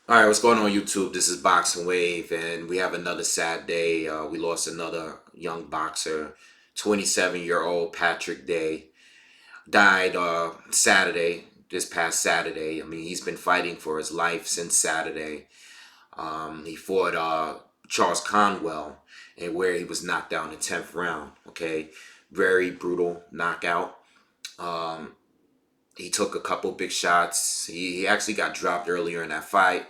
All right, what's going on YouTube? This is BoxingWave, and we have another sad day. We lost another young boxer, 27-year-old Patrick Day. Died Saturday, this past Saturday. I mean, he's been fighting for his life since Saturday. He fought Charles Conwell, and where he was knocked out in the 10th round. Okay, very brutal knockout. Um, he took a couple big shots. He actually got dropped earlier in that fight.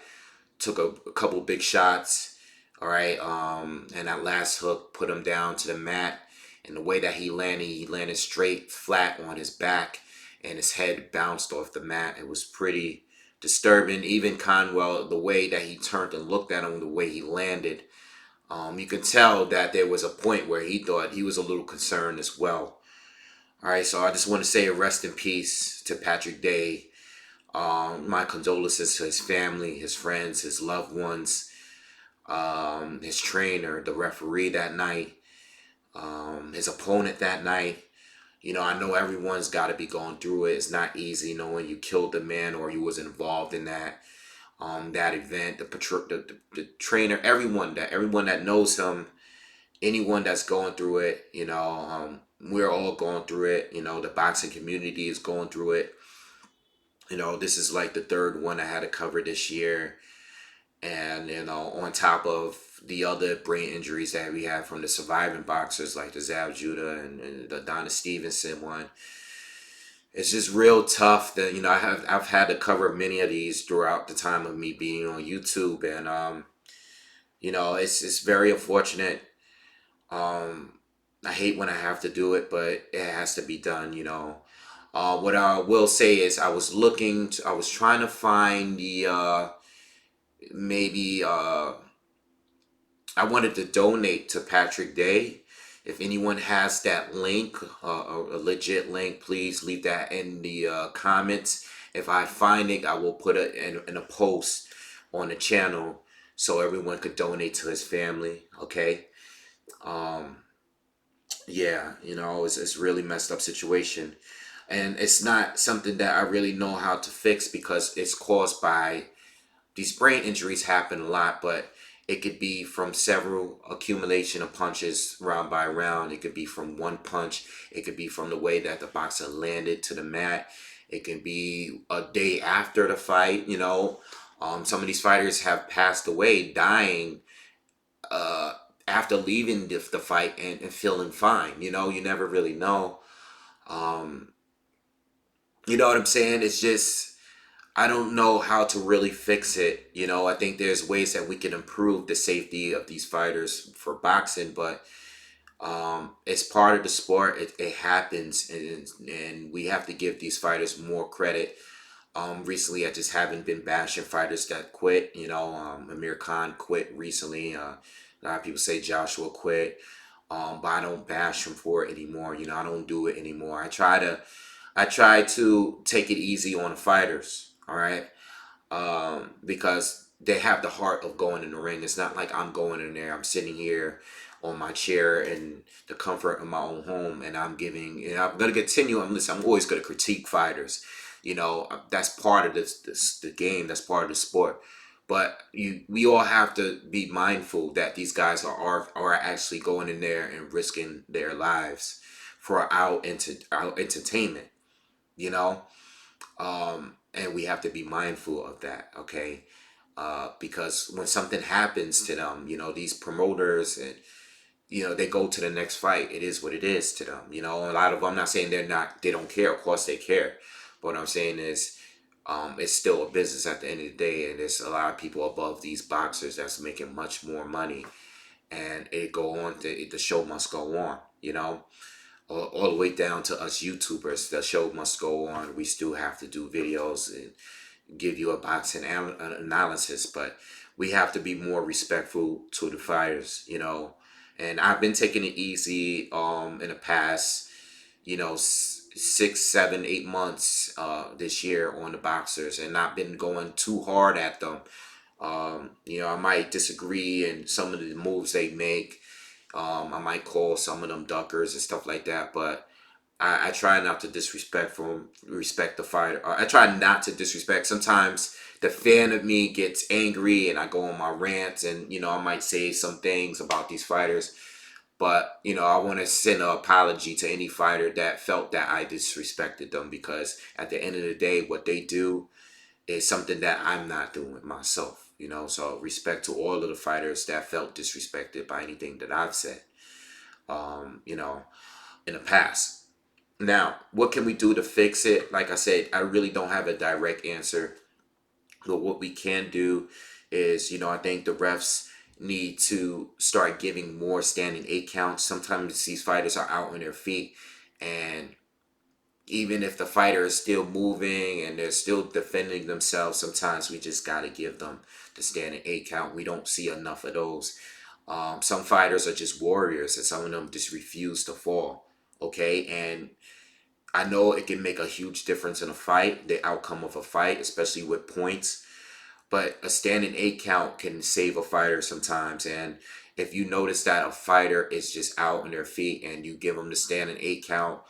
Took a couple big shots. All right. And that last hook put him down to the mat. And the way that he landed straight flat on his back, and his head bounced off the mat. It was pretty disturbing. Even Conwell, the way that he turned and looked at him, the way he landed, you could tell that there was a point where he thought he was a little concerned as well. All right, so I just want to say a rest in peace to Patrick Day. My condolences to his family, his friends, his loved ones, his trainer, the referee that night, his opponent that night. You know, I know everyone's got to be going through it. It's not easy knowing you killed the man or you was involved in that event. The trainer, everyone that knows him, anyone that's going through it. We're all going through it. You know, the boxing community is going through it. You know, this is like the third one I had to cover this year. And, on top of the other brain injuries that we had from the surviving boxers, like the Zab Judah and the Donna Stevenson one, it's just real tough that, I've had to cover many of these throughout the time of me being on YouTube. And, it's very unfortunate. I hate when I have to do it, but it has to be done. What I will say is I was trying to find the, maybe I wanted to donate to Patrick Day. If anyone has that link, a legit link, please leave that in the comments. If I find it, I will put it in a post on the channel so everyone could donate to his family. Okay. Um, yeah, it's really messed up situation, and it's not something that I really know how to fix because it's caused by these brain injuries happen a lot, but it could be from several accumulation of punches round by round. It could be from one punch. It could be from the way that the boxer landed to the mat. It can be a day after the fight. Some of these fighters have passed away, dying uh, after leaving the fight and feeling fine. You never really know. Um, you know what I'm saying? It's just I don't know how to really fix it. I think there's ways that we can improve the safety of these fighters for boxing, but it's part of the sport. It happens, and we have to give these fighters more credit. Recently, I just haven't been bashing fighters that quit. Amir Khan quit recently. A lot of people say Joshua quit, but I don't bash him for it anymore. I don't do it anymore. I try to take it easy on the fighters. All right, because they have the heart of going in the ring. It's not like I'm going in there. I'm sitting here on my chair in the comfort of my own home, and I'm giving. And I'm gonna continue. I'm always gonna critique fighters. That's part of the game. That's part of the sport. But we all have to be mindful that these guys are actually going in there and risking their lives for our entertainment. You know, and we have to be mindful of that. Okay, because when something happens to them, these promoters and they go to the next fight. It is what it is to them. A lot of them, I'm not saying they don't care. Of course they care. But what I'm saying is, it's still a business at the end of the day, and there's a lot of people above these boxers that's making much more money, and it go on. The show must go on. All the way down to us YouTubers. The show must go on. We still have to do videos and give you a boxing analysis, but we have to be more respectful to the fighters. And I've been taking it easy in the past, 6, 7, 8 months this year on the boxers, and not been going too hard at them. I might disagree in some of the moves they make. I might call some of them duckers and stuff like that, but I try not to respect the fighter. I try not to disrespect. Sometimes the fan of me gets angry and I go on my rants, and I might say some things about these fighters. But I want to send an apology to any fighter that felt that I disrespected them, because at the end of the day, what they do is something that I'm not doing myself. So respect to all of the fighters that felt disrespected by anything that I've said. In the past. Now, what can we do to fix it? Like I said, I really don't have a direct answer. But what we can do is, I think the refs need to start giving more standing eight counts. Sometimes these fighters are out on their feet, and even if the fighter is still moving and they're still defending themselves, sometimes we just got to give them the standing eight count. We don't see enough of those. Some fighters are just warriors, and some of them just refuse to fall. Okay, and I know it can make a huge difference in a fight, the outcome of a fight, especially with points. But a standing eight count can save a fighter sometimes. And if you notice that a fighter is just out on their feet and you give them the standing eight count,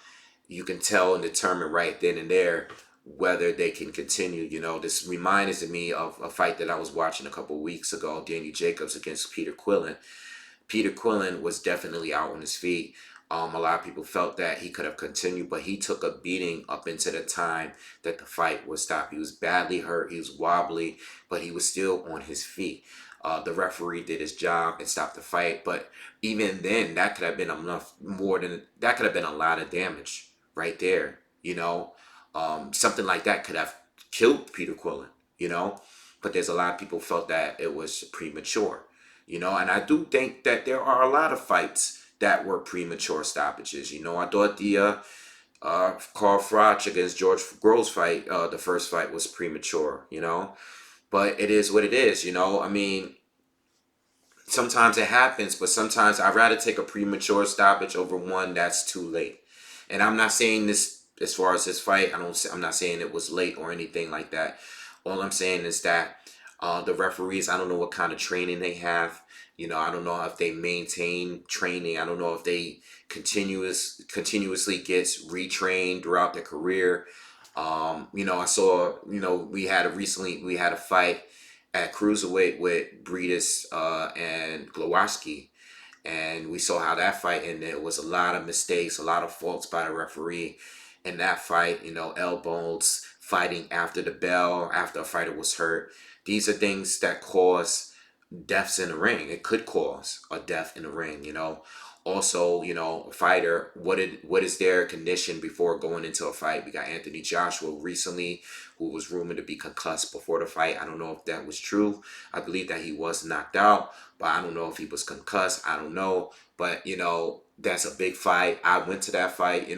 you can tell and determine right then and there whether they can continue. This reminds me of a fight that I was watching a couple weeks ago, Danny Jacobs against Peter Quillen. Peter Quillen was definitely out on his feet. A lot of people felt that he could have continued, but he took a beating up into the time that the fight was stopped. He was badly hurt. He was wobbly, but he was still on his feet. The referee did his job and stopped the fight. But even then, that could have been enough more than that could have been a lot of damage right there. Something like that could have killed Peter Quillen. You know, but there's a lot of people felt that it was premature. And I do think that there are a lot of fights that were premature stoppages. I thought the Carl Froch against George Groves fight, the first fight, was premature. But it is what it is. I mean, sometimes it happens, but sometimes I'd rather take a premature stoppage over one that's too late. And I'm not saying this as far as this fight. I'm not saying it was late or anything like that. All I'm saying is that the referees, I don't know what kind of training they have. I don't know if they maintain training. I don't know if they continuously gets retrained throughout their career. I saw, we had a fight at cruiserweight with Breedis and Glowacki, and we saw how that fight ended. It was a lot of mistakes, a lot of faults by the referee in that fight. Elbows, fighting after the bell, after a fighter was hurt. These are things that cause deaths in the ring. It could cause a death in the ring. Also, a fighter, what is their condition before going into a fight? We got Anthony Joshua recently, who was rumored to be concussed before the fight. I don't know if that was true. I believe that he was knocked out, but I don't know if he was concussed. I don't know. But that's a big fight. I went to that fight.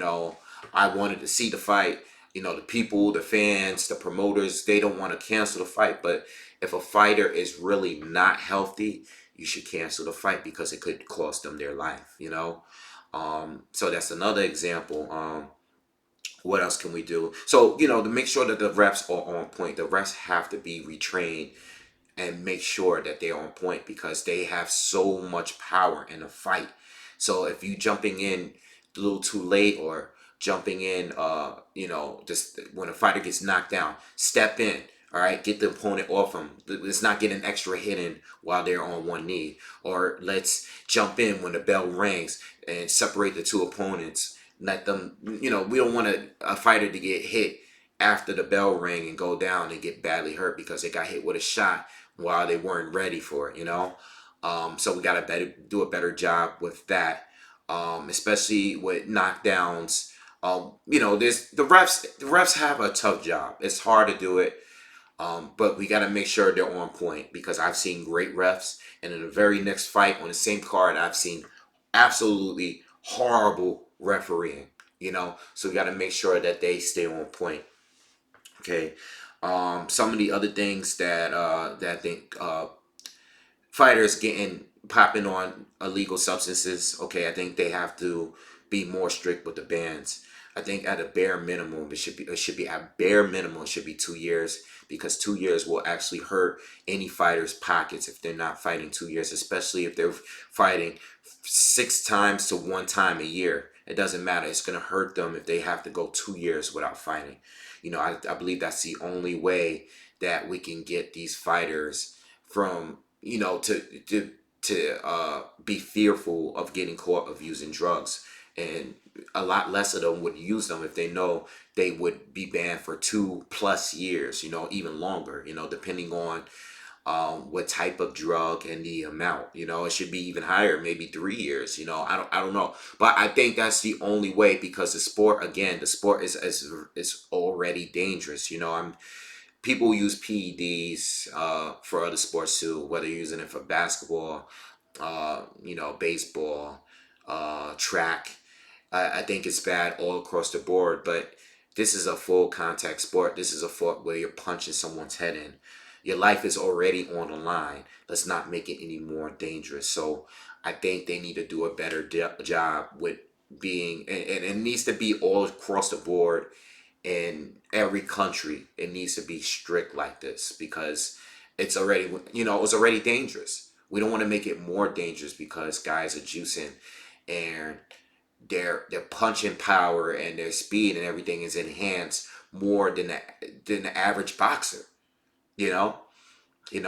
I wanted to see the fight. The people, the fans, the promoters, they don't want to cancel the fight. But if a fighter is really not healthy, you should cancel the fight, because it could cost them their life. So that's another example. What else can we do? So, to make sure that the refs are on point, the refs have to be retrained and make sure that they're on point, because they have so much power in a fight. So if you jumping in a little too late, or jumping in, just when a fighter gets knocked down, step in. All right, get the opponent off them. Let's not get an extra hit in while they're on one knee. Or let's jump in when the bell rings and separate the two opponents. Let them, we don't want a fighter to get hit after the bell ring and go down and get badly hurt because they got hit with a shot while they weren't ready for it. So we got to do a better job with that, especially with knockdowns. There's the refs. The refs have a tough job. It's hard to do it. But we got to make sure they're on point, because I've seen great refs, and in the very next fight on the same card, I've seen absolutely horrible refereeing. So we got to make sure that they stay on point. Okay. Some of the other things that I think fighters getting popping on illegal substances. Okay, I think they have to be more strict with the bans. I think at a bare minimum, it should be 2 years, because 2 years will actually hurt any fighter's pockets if they're not fighting 2 years, especially if they're fighting 6 times to 1 time a year. It doesn't matter. It's going to hurt them if they have to go 2 years without fighting. I believe that's the only way that we can get these fighters from, to be fearful of getting caught of using drugs. And a lot less of them would use them if they know they would be banned for 2+ years, even longer, depending on what type of drug and the amount. It should be even higher, maybe 3 years. I don't know, but I think that's the only way, because the sport is already dangerous. People use PEDs for other sports too, whether you're using it for basketball, baseball, track. I think it's bad all across the board, but this is a full contact sport. This is a sport where you're punching someone's head in. Your life is already on the line. Let's not make it any more dangerous. So I think they need to do a better job with being, and it needs to be all across the board in every country. It needs to be strict like this, because it's already dangerous. We don't want to make it more dangerous because guys are juicing, and their punching power and their speed and everything is enhanced more than the average boxer. You know,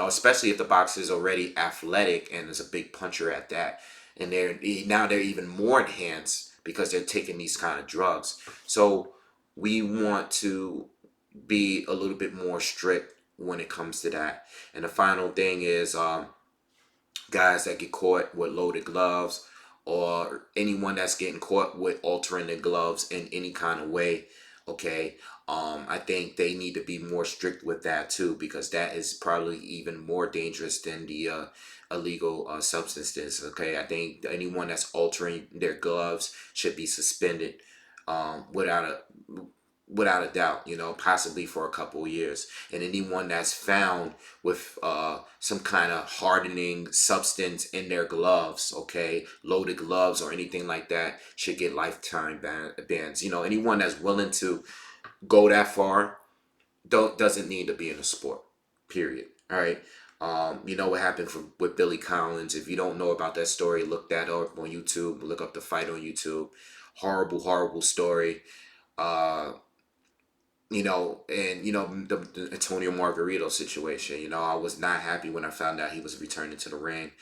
especially if the boxer is already athletic and is a big puncher at that, and they're even more enhanced because they're taking these kind of drugs. So we want to be a little bit more strict when it comes to that. And the final thing is, guys that get caught with loaded gloves, or anyone that's getting caught with altering the gloves in any kind of way, okay, I think they need to be more strict with that too, because that is probably even more dangerous than the illegal substances. Okay, I think anyone that's altering their gloves should be suspended, without a doubt, possibly for a couple of years. And anyone that's found with some kind of hardening substance in their gloves, okay, loaded gloves or anything like that, should get lifetime bans. Anyone that's willing to go that far doesn't need to be in a sport, period. All right. You know what happened with Billy Collins. If you don't know about that story, look that up on YouTube. Look up the fight on YouTube. Horrible, horrible story. Uh, and the Antonio Margarito situation. I was not happy when I found out he was returning to the ring.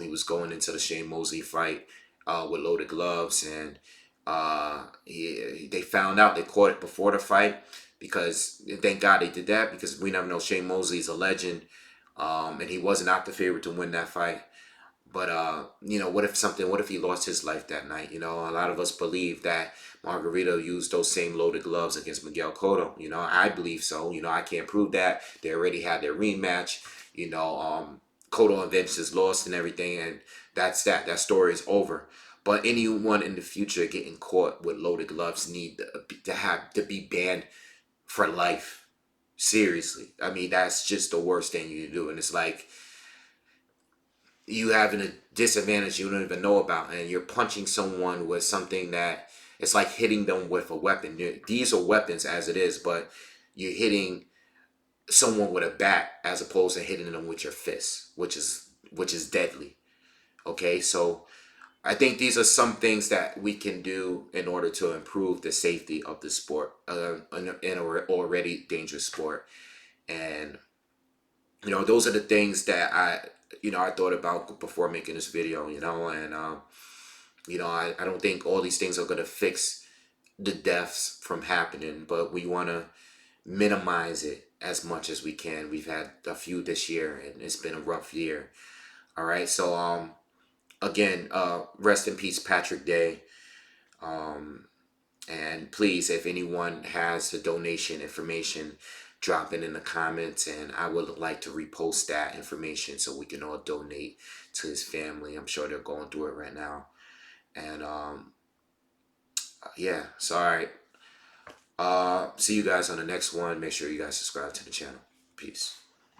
He was going into the Shane Mosley fight with loaded gloves, and they found out, they caught it before the fight, because thank God they did that, because we never know. Shane Mosley's a legend, and he was not the favorite to win that fight. But what if he lost his life that night? A lot of us believe that Margarito used those same loaded gloves against Miguel Cotto. I believe so. I can't prove that. They already had their rematch. Cotto and Vince is lost and everything, and that's that. That story is over. But anyone in the future getting caught with loaded gloves need to be banned for life. Seriously. I mean, that's just the worst thing you can do. And it's like, you having a disadvantage you don't even know about, and you're punching someone with something that, it's like hitting them with a weapon. These are weapons as it is, but you're hitting someone with a bat as opposed to hitting them with your fist, which is deadly. Okay, so I think these are some things that we can do in order to improve the safety of the sport, in an already dangerous sport. And those are the things that I thought about before making this video. And I don't think all these things are going to fix the deaths from happening, but we want to minimize it as much as we can. We've had a few this year, and it's been a rough year. All right, so again, rest in peace, Patrick Day. And please, if anyone has the donation information, drop it in the comments, and I would like to repost that information so we can all donate to his family. I'm sure they're going through it right now. And yeah, so all right. See you guys on the next one. Make sure you guys subscribe to the channel. Peace.